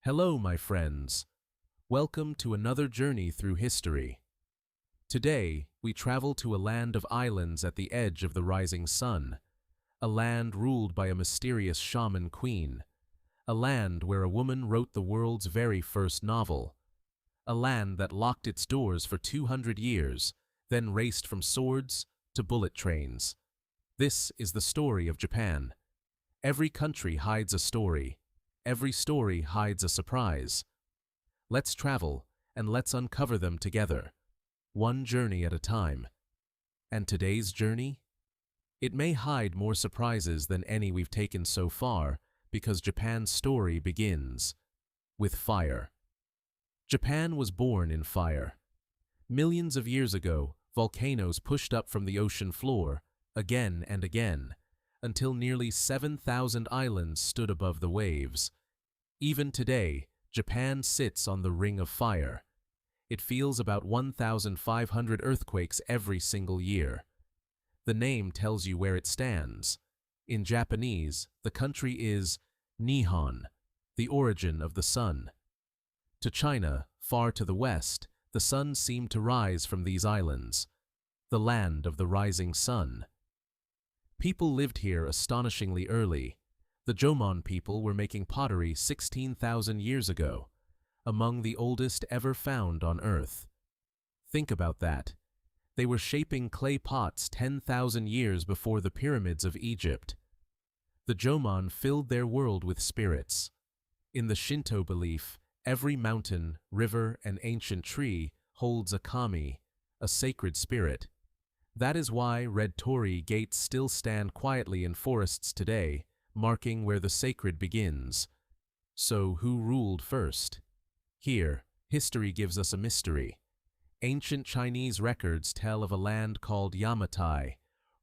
Hello, my friends. Welcome to another journey through history. Today, we travel to a land of islands at the edge of the rising sun, a land ruled by a mysterious shaman queen, a land where a woman wrote the world's very first novel, a land that locked its doors for 200 years, then raced from swords to bullet trains. This is the story of Japan. Every country hides a story. Every story hides a surprise. Let's travel, and let's uncover them together, one journey at a time. And today's journey? It may hide more surprises than any we've taken so far, because Japan's story begins with fire. Japan was born in fire. Millions of years ago, volcanoes pushed up from the ocean floor, again and again, until nearly 7,000 islands stood above the waves. Even today, Japan sits on the ring of fire. It feels about 1,500 earthquakes every single year. The name tells you where it stands. In Japanese, the country is Nihon, the origin of the sun. To China, far to the west, the sun seemed to rise from these islands, the land of the rising sun. People lived here astonishingly early. The Jomon people were making pottery 16,000 years ago, among the oldest ever found on Earth. Think about that. They were shaping clay pots 10,000 years before the pyramids of Egypt. The Jomon filled their world with spirits. In the Shinto belief, every mountain, river, and ancient tree holds a kami, a sacred spirit. That is why red torii gates still stand quietly in forests today, marking where the sacred begins. So who ruled first? Here, history gives us a mystery. Ancient Chinese records tell of a land called Yamatai,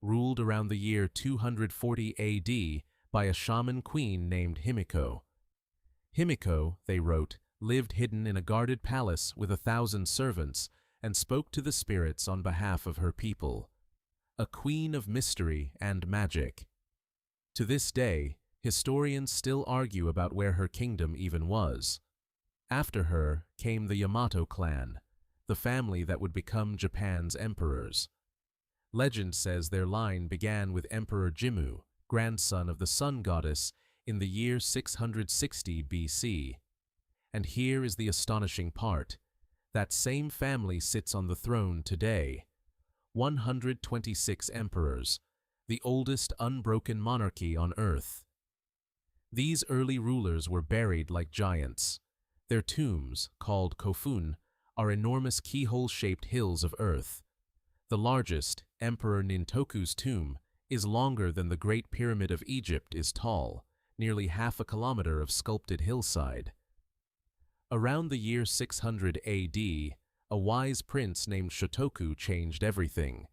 ruled around the year 240 AD by a shaman queen named Himiko. Himiko, they wrote, lived hidden in a guarded palace with 1,000 servants and spoke to the spirits on behalf of her people. A queen of mystery and magic. To this day, historians still argue about where her kingdom even was. After her came the Yamato clan, the family that would become Japan's emperors. Legend says their line began with Emperor Jimmu, grandson of the sun goddess, in the year 660 BC. And here is the astonishing part. That same family sits on the throne today. 126 emperors, the oldest unbroken monarchy on Earth. These early rulers were buried like giants. Their tombs, called kofun, are enormous keyhole-shaped hills of earth. The largest, Emperor Nintoku's tomb, is longer than the Great Pyramid of Egypt is tall, nearly half a kilometer of sculpted hillside. Around the year 600 AD, a wise prince named Shotoku changed everything.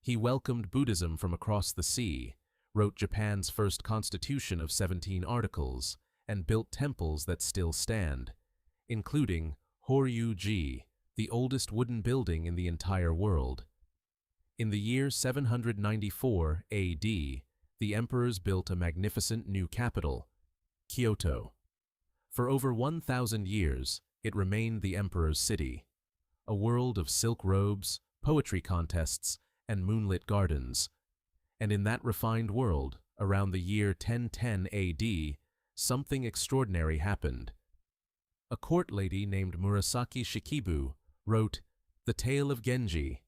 He welcomed Buddhism from across the sea, wrote Japan's first constitution of 17 articles, and built temples that still stand, including Horyuji, the oldest wooden building in the entire world. In the year 794 AD, the emperors built a magnificent new capital, Kyoto. For over 1,000 years, it remained the emperor's city, a world of silk robes, poetry contests, and moonlit gardens. And in that refined world, around the year 1010 AD, something extraordinary happened. A court lady named Murasaki Shikibu wrote The Tale of Genji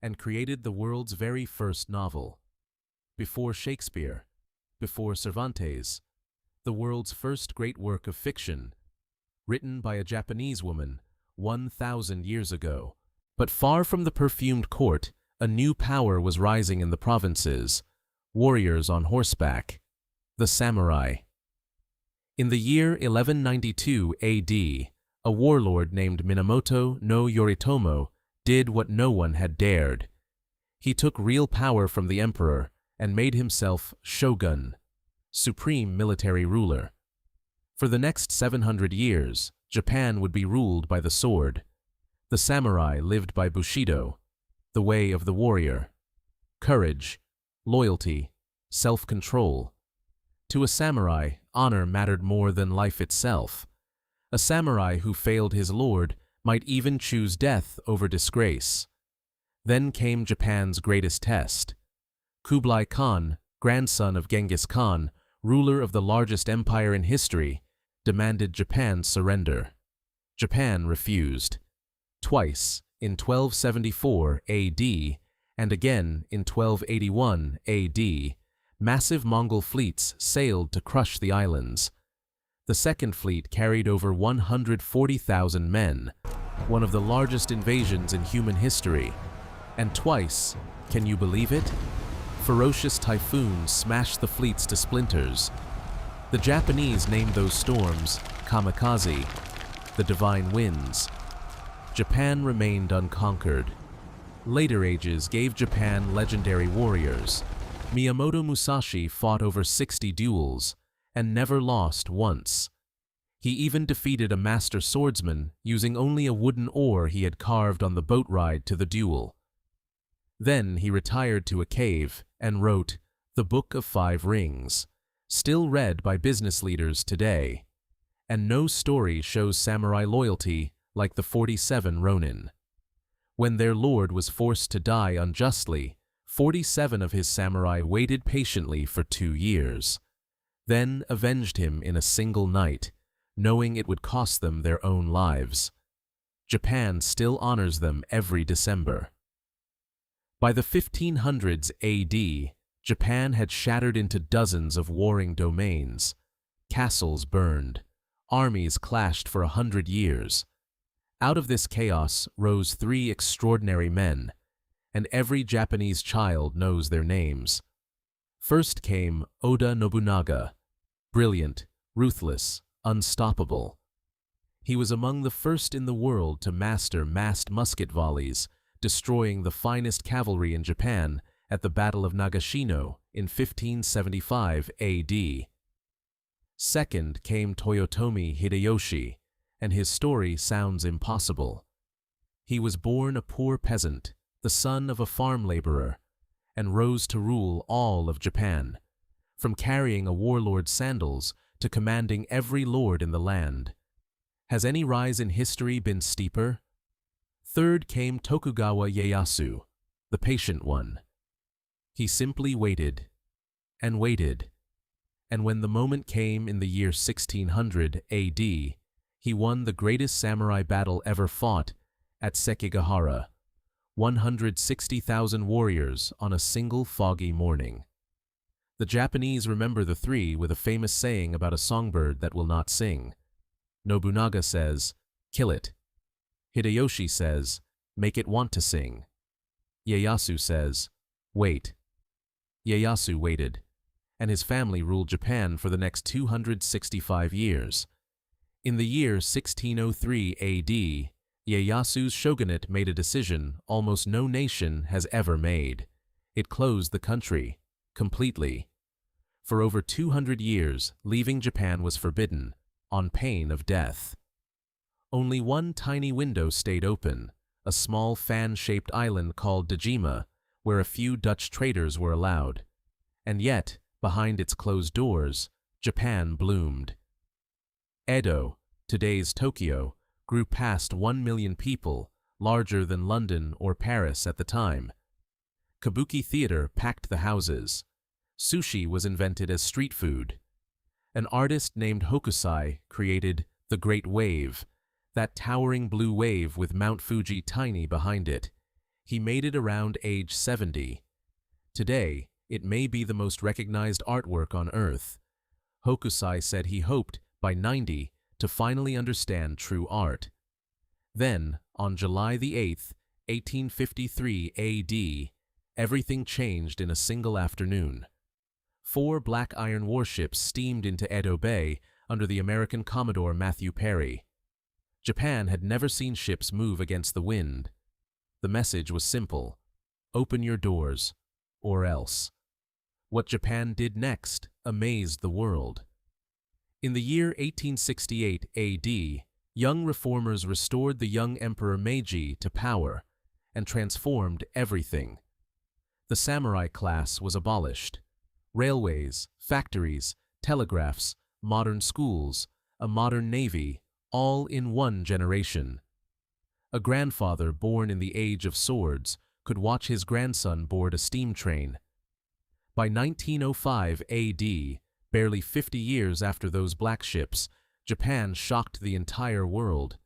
and created the world's very first novel. Before Shakespeare, before Cervantes, the world's first great work of fiction, written by a Japanese woman 1,000 years ago. But far from the perfumed court, a new power was rising in the provinces, warriors on horseback, the samurai. In the year 1192 AD, a warlord named Minamoto no Yoritomo did what no one had dared. He took real power from the emperor and made himself Shogun, supreme military ruler. For the next 700 years, Japan would be ruled by the sword. The samurai lived by bushido, the way of the warrior. Courage, loyalty, self-control. To a samurai, honor mattered more than life itself. A samurai who failed his lord might even choose death over disgrace. Then came Japan's greatest test. Kublai Khan, grandson of Genghis Khan, ruler of the largest empire in history, demanded Japan's surrender. Japan refused. Twice, in 1274 AD and again in 1281 AD, massive Mongol fleets sailed to crush the islands. The second fleet carried over 140,000 men, one of the largest invasions in human history. And twice, can you believe it? Ferocious typhoons smashed the fleets to splinters. The Japanese named those storms kamikaze, the divine winds. Japan remained unconquered. Later ages gave Japan legendary warriors. Miyamoto Musashi fought over 60 duels and never lost once. He even defeated a master swordsman using only a wooden oar he had carved on the boat ride to the duel. Then he retired to a cave and wrote The Book of Five Rings, still read by business leaders today. And no story shows samurai loyalty like the 47 Ronin. When their lord was forced to die unjustly, 47 of his samurai waited patiently for 2 years, then avenged him in a single night, knowing it would cost them their own lives. Japan still honors them every December. By the 1500s AD, Japan had shattered into dozens of warring domains. Castles burned. Armies clashed for 100 years. Out of this chaos rose 3 extraordinary men, and every Japanese child knows their names. First came Oda Nobunaga, brilliant, ruthless, unstoppable. He was among the first in the world to master massed musket volleys, destroying the finest cavalry in Japan at the Battle of Nagashino in 1575 AD. Second came Toyotomi Hideyoshi, and his story sounds impossible. He was born a poor peasant, the son of a farm laborer, and rose to rule all of Japan, from carrying a warlord's sandals to commanding every lord in the land. Has any rise in history been steeper? Third came Tokugawa Ieyasu, the patient one. He simply waited and waited, and when the moment came in the year 1600 AD, he won the greatest samurai battle ever fought at Sekigahara, 160,000 warriors on a single foggy morning. The Japanese remember the 3 with a famous saying about a songbird that will not sing. Nobunaga says, "Kill it." Hideyoshi says, "Make it want to sing." Ieyasu says, "Wait." Ieyasu waited, and his family ruled Japan for the next 265 years. In the year 1603 AD, Ieyasu's shogunate made a decision almost no nation has ever made. It closed the country, completely. For over 200 years, leaving Japan was forbidden, on pain of death. Only one tiny window stayed open, a small fan-shaped island called Dejima, where a few Dutch traders were allowed. And yet, behind its closed doors, Japan bloomed. Edo, today's Tokyo, grew past 1 million people, larger than London or Paris at the time. Kabuki theater packed the houses. Sushi was invented as street food. An artist named Hokusai created the Great Wave, that towering blue wave with Mount Fuji tiny behind it. He made it around age 70. Today, it may be the most recognized artwork on Earth. Hokusai said he hoped, by 90, to finally understand true art. Then, on July the 8th, 1853 AD, everything changed in a single afternoon. 4 black iron warships steamed into Edo Bay under the American Commodore Matthew Perry. Japan had never seen ships move against the wind. The message was simple: open your doors, or else. What Japan did next amazed the world. In the year 1868 AD, young reformers restored the young Emperor Meiji to power and transformed everything. The samurai class was abolished. Railways, factories, telegraphs, modern schools, a modern navy, all in one generation. A grandfather born in the age of swords could watch his grandson board a steam train. By 1905 AD, barely 50 years after those black ships, Japan shocked the entire world.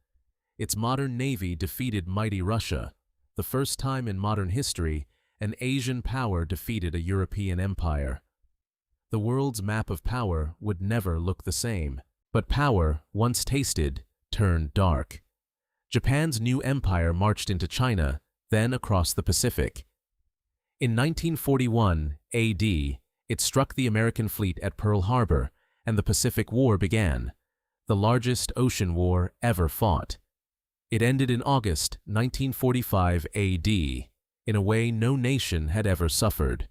Its modern navy defeated mighty Russia. The first time in modern history, an Asian power defeated a European empire. The world's map of power would never look the same. But power, once tasted, turned dark. Japan's new empire marched into China, then across the Pacific. In 1941 AD, it struck the American fleet at Pearl Harbor, and the Pacific War began, the largest ocean war ever fought. It ended in August 1945 AD, in a way no nation had ever suffered.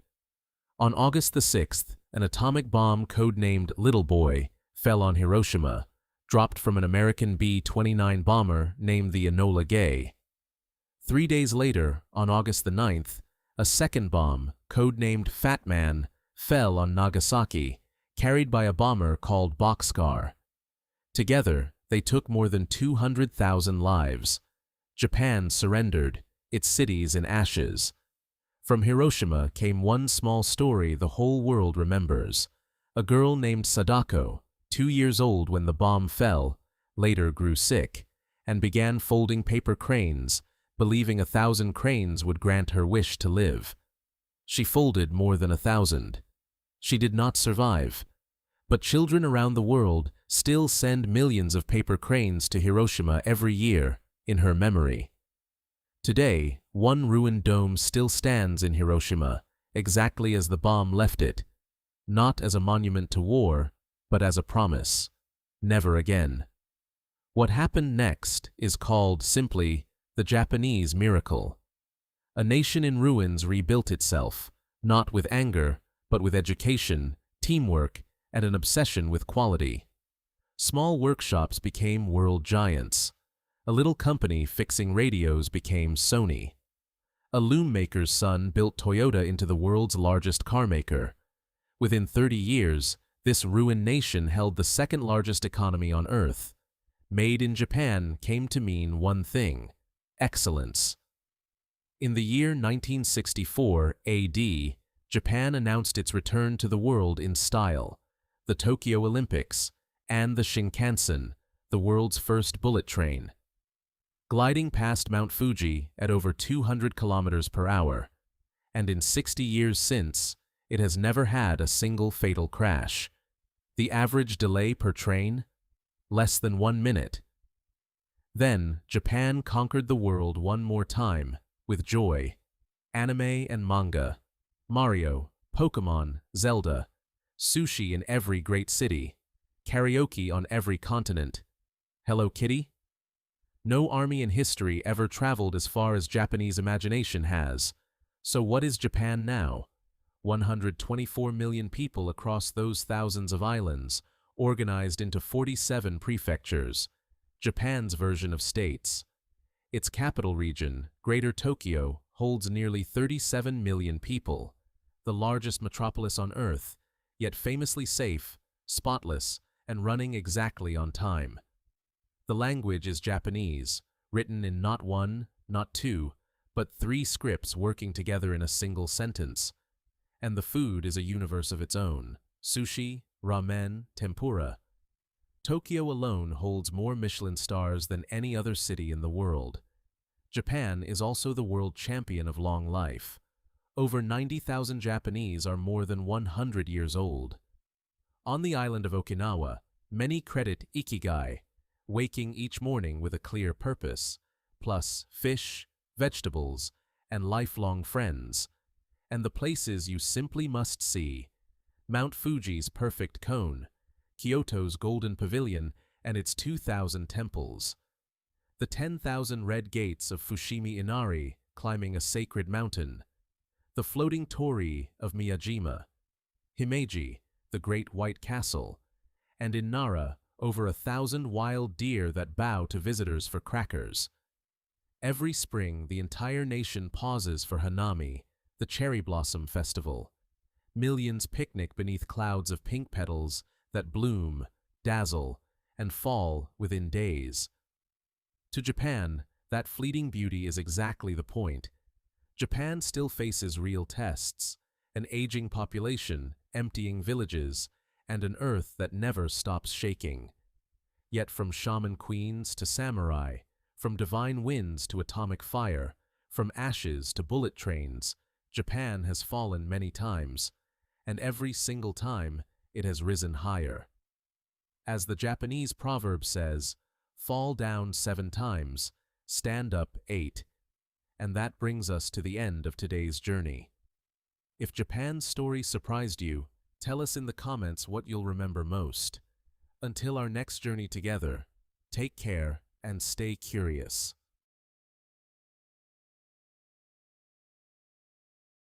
On August the 6th, an atomic bomb codenamed Little Boy fell on Hiroshima, dropped from an American B-29 bomber named the Enola Gay. 3 days later, on August the 9th, a second bomb, codenamed Fat Man, fell on Nagasaki, carried by a bomber called Boxcar. Together, they took more than 200,000 lives. Japan surrendered, its cities in ashes. From Hiroshima came one small story the whole world remembers. A girl named Sadako, 2 years old when the bomb fell, later grew sick, and began folding paper cranes, believing 1,000 cranes would grant her wish to live. She folded more than 1,000. She did not survive. But children around the world still send millions of paper cranes to Hiroshima every year in her memory. Today, one ruined dome still stands in Hiroshima, exactly as the bomb left it, not as a monument to war, but as a promise. Never again. What happened next is called, simply, the Japanese miracle. A nation in ruins rebuilt itself, not with anger, but with education, teamwork, and an obsession with quality. Small workshops became world giants. A little company fixing radios became Sony. A loom maker's son built Toyota into the world's largest car maker. Within 30 years, this ruined nation held the second largest economy on Earth. Made in Japan came to mean one thing: excellence. In the year 1964 AD, Japan announced its return to the world in style: the Tokyo Olympics and the Shinkansen, the world's first bullet train. Gliding past Mount Fuji at over 200 kilometers per hour, and in 60 years since, it has never had a single fatal crash. The average delay per train? Less than 1 minute. Then, Japan conquered the world one more time, with joy. Anime and manga, Mario, Pokemon, Zelda, sushi in every great city, karaoke on every continent. Hello Kitty? No army in history ever traveled as far as Japanese imagination has. So what is Japan now? 124 million people across those thousands of islands, organized into 47 prefectures, Japan's version of states. Its capital region, Greater Tokyo, holds nearly 37 million people, the largest metropolis on Earth, yet famously safe, spotless, and running exactly on time. The language is Japanese, written in not one, not two, but 3 scripts working together in a single sentence. And the food is a universe of its own: sushi, ramen, tempura. Tokyo alone holds more Michelin stars than any other city in the world. Japan is also the world champion of long life. Over 90,000 Japanese are more than 100 years old. On the island of Okinawa, many credit ikigai, waking each morning with a clear purpose, plus fish, vegetables, and lifelong friends. And the places you simply must see: Mount Fuji's perfect cone, Kyoto's golden pavilion and its 2,000 temples, the 10,000 red gates of Fushimi Inari climbing a sacred mountain, the floating torii of Miyajima, Himeji, the great white castle, and in Nara, over 1,000 wild deer that bow to visitors for crackers. Every spring, the entire nation pauses for Hanami, the cherry blossom festival. Millions picnic beneath clouds of pink petals that bloom, dazzle, and fall within days. To Japan, that fleeting beauty is exactly the point. Japan still faces real tests, an aging population, emptying villages, and an earth that never stops shaking. Yet from shaman queens to samurai, from divine winds to atomic fire, from ashes to bullet trains, Japan has fallen many times, and every single time it has risen higher. As the Japanese proverb says, fall down 7 times, stand up 8. And that brings us to the end of today's journey. If Japan's story surprised you, tell us in the comments what you'll remember most. Until our next journey together, take care and stay curious.